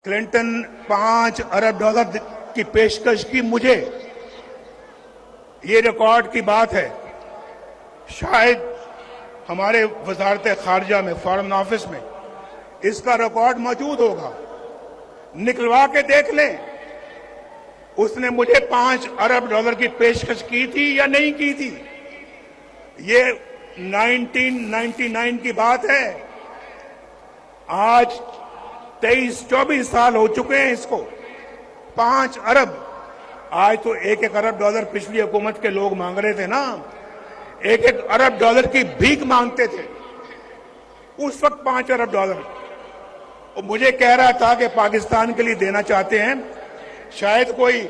Clinton 5 अरब dollar की पेशकश की मुझे, ये रिकॉर्ड की बात है। शायद हमारे वजारत खारजा में, फॉरेन ऑफिस में इसका रिकॉर्ड मौजूद होगा, निकलवा के देख लें उसने मुझे 5 अरब डॉलर की पेशकश की थी या नहीं की थी। ये 1999 की बात है। आज 23-24 साल हो चुके हैं इसको। 5 अरब, आज तो 1-1 अरब डॉलर पिछली हुकूमत के लोग मांग रहे थे ना, 1-1 अरब डॉलर की भीख मांगते थे उस वक्त। 5 अरब डॉलर और मुझे कह रहा था कि पाकिस्तान के लिए देना चाहते हैं। शायद कोई,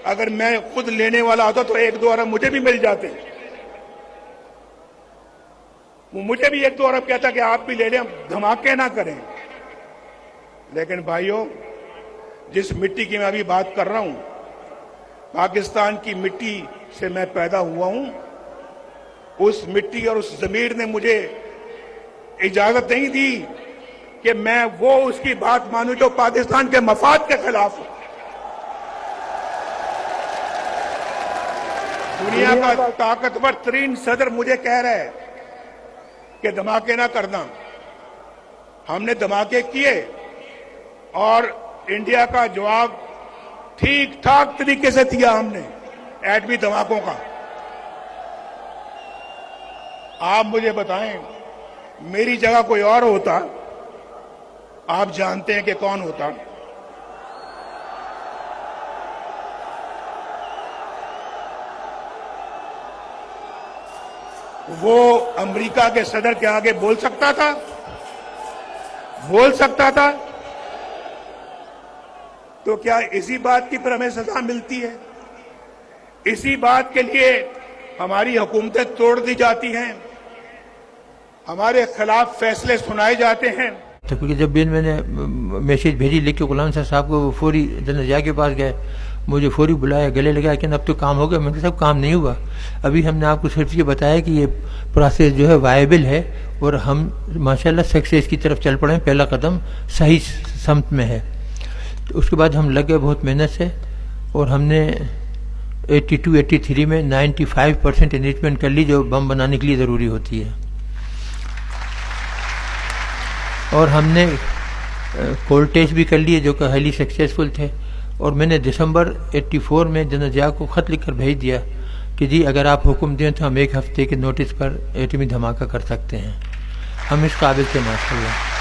अगर मैं खुद लेने वाला होता तो 1-2 अरब मुझे भी मिल जाते। वो मुझे भी 1-2 अरब कहता कि आप भी ले लें, धमाके ना करें। लेकिन भाइयों, जिस मिट्टी की मैं अभी बात कर रहा हूं, पाकिस्तान की मिट्टी से मैं पैदा हुआ हूं। उस मिट्टी और उस जमीर ने मुझे इजाजत नहीं दी कि मैं वो उसकी बात मानूं जो पाकिस्तान के मफाद के खिलाफ हो। दुनिया का ताकतवर तरीन सदर मुझे कह रहा है कि धमाके ना करना। हमने धमाके किए और इंडिया का जवाब ठीक ठाक तरीके से दिया हमने एटमी धमाकों का। आप मुझे बताएं, मेरी जगह कोई और होता, आप जानते हैं कि कौन होता। वो अमेरिका के सदर के आगे बोल सकता था, बोल सकता था। तो क्या इसी बात की पर हमें सजा मिलती है? इसी बात के लिए हमारी हुकूमतें तोड़ दी जाती हैं, हमारे खिलाफ फैसले सुनाए जाते हैं। तो क्योंकि जब भी मैंने मैसेज भेजी लिख के गुलाम साहब को, वो फौरी जनरल के पास गए, मुझे फौरी बुलाया, गले लगाया कि अब तो काम हो गया। मैंने कहा सब काम नहीं हुआ, अभी हमने आपको सिर्फ ये बताया कि ये प्रोसेस जो है वायबल है और हम माशाल्लाह सक्सेस की तरफ चल पड़े। पहला कदम सही समत में है। तो उसके बाद हम लग गए बहुत मेहनत से और हमने 82-83 में 95% एनरिचमेंट कर ली जो बम बनाने के लिए ज़रूरी होती है। और हमने कोल्ड टेस्ट भी कर लिए जो कि हाईली सक्सेसफुल थे। और मैंने दिसंबर 84 में जनरल जिया को ख़त लिख कर भेज दिया कि जी अगर आप हुक्म दें तो हम 1 हफ्ते के नोटिस पर एटमी धमाका कर सकते हैं। हम इस काबिल थे माशाल्लाह।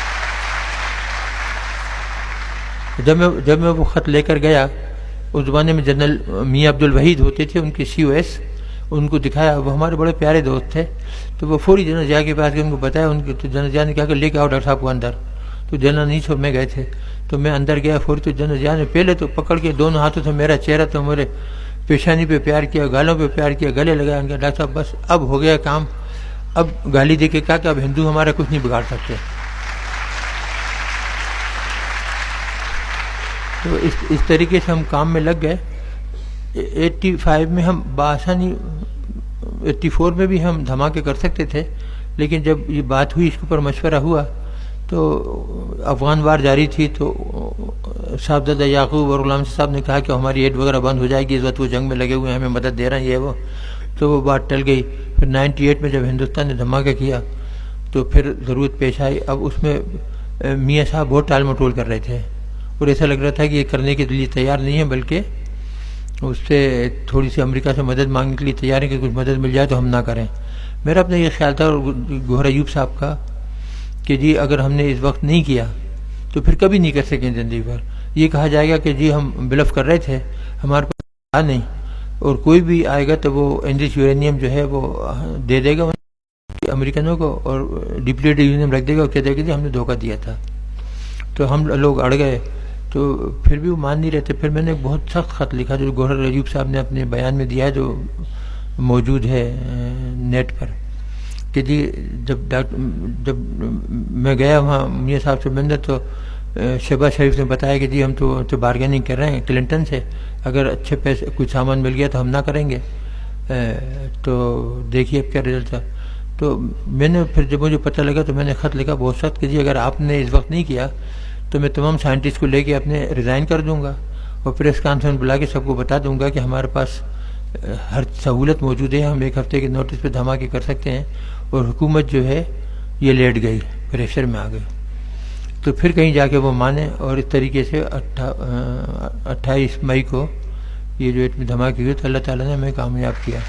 जब मैं वो ख़त लेकर गया, उस ज़माने में जनरल मियाँ अब्दुल वहीद होते थे, उनके COS, उनको दिखाया। वो हमारे बड़े प्यारे दोस्त थे। तो वो फौरी जनरल जिया के पास गए, उनको बताया। उनके तो जनरल जिया ने कहा कि लेके आओ डॉक्टर साहब को अंदर। तो जनरल नहीं छोड़ में गए थे, तो मैं अंदर गया फौरी। तो जनरल जिया ने पहले तो पकड़ के दोनों हाथों से मेरा चेहरा, तो मेरे पेशानी पे प्यार किया, गालों पे प्यार किया, गले लगाया। उनका डॉक्टर साहब बस अब हो गया काम। अब गाली दे के कहा कि अब हिंदू हमारा कुछ नहीं बिगाड़ सकते। तो इस तरीके से हम काम में लग गए। 85 में हम बासानी, 84 में भी हम धमाके कर सकते थे, लेकिन जब ये बात हुई, इसके ऊपर मशवरा हुआ, तो अफगान वार जारी थी। तो साहबजादा याकूब और गुलाम साहब ने कहा कि हमारी एड वगैरह बंद हो जाएगी, इस वक्त वो जंग में लगे हुए हैं, हमें मदद दे रहे हैं, ये वो। तो वो बात टल गई। फिर 98 में जब हिंदुस्तान ने धमाका किया तो फिर ज़रूरत पेश आई। अब उसमें मियाँ साहब बहुत टाल मटोल कर रहे थे और ऐसा लग रहा था कि ये करने के लिए तैयार नहीं है, बल्कि उससे थोड़ी सी अमेरिका से मदद मांगने के लिए तैयार है कि कुछ मदद मिल जाए तो हम ना करें। मेरा अपना ये ख्याल था और गौहर अयूब साहब का कि जी अगर हमने इस वक्त नहीं किया तो फिर कभी नहीं कर सकें ज़िंदगी भर। ये कहा जाएगा कि जी हम बिलफ कर रहे थे, हमारे पास था नहीं, और कोई भी आएगा तो वो एनरिच यूरेनियम जो है वो दे देगा अमेरिकनों को और डिप्लीटेड यूरेनियम रख देगा और कह देगा कि हमने धोखा दिया था। तो हम लोग अड़ गए। तो फिर भी वो मान नहीं रहते। फिर मैंने एक बहुत सख्त ख़त लिखा जो गौहर अयूब साहब ने अपने बयान में दिया है, जो मौजूद है नेट पर, कि जी जब मैं गया वहाँ मियाँ साहब से मिलने, तो शहबाज शरीफ ने बताया कि जी हम तो बारगेनिंग कर रहे हैं क्लिंटन से, अगर अच्छे पैसे कुछ सामान मिल गया तो हम ना करेंगे। तो देखिए अब क्या रिजल्ट था। तो मैंने फिर जब मुझे पता लगा तो मैंने ख़त लिखा बहुत सख्त कि जी अगर आपने इस वक्त नहीं किया تو میں تمام سائنٹسٹ کو لے کے اپنے ریزائن کر دوں گا اور پریس کانفرنس بلا کے سب کو بتا دوں گا کہ ہمارے پاس ہر سہولت موجود ہے، ہم ایک ہفتے کے نوٹس پہ دھماکے کر سکتے ہیں، اور حکومت جو ہے یہ لیٹ گئی، پریشر میں آ گئی۔ تو پھر کہیں جا کے وہ مانے، اور اس طریقے سے 28 مئی کو یہ جو دھماکے ہوئے تو اللہ تعالیٰ نے ہمیں کامیاب کیا۔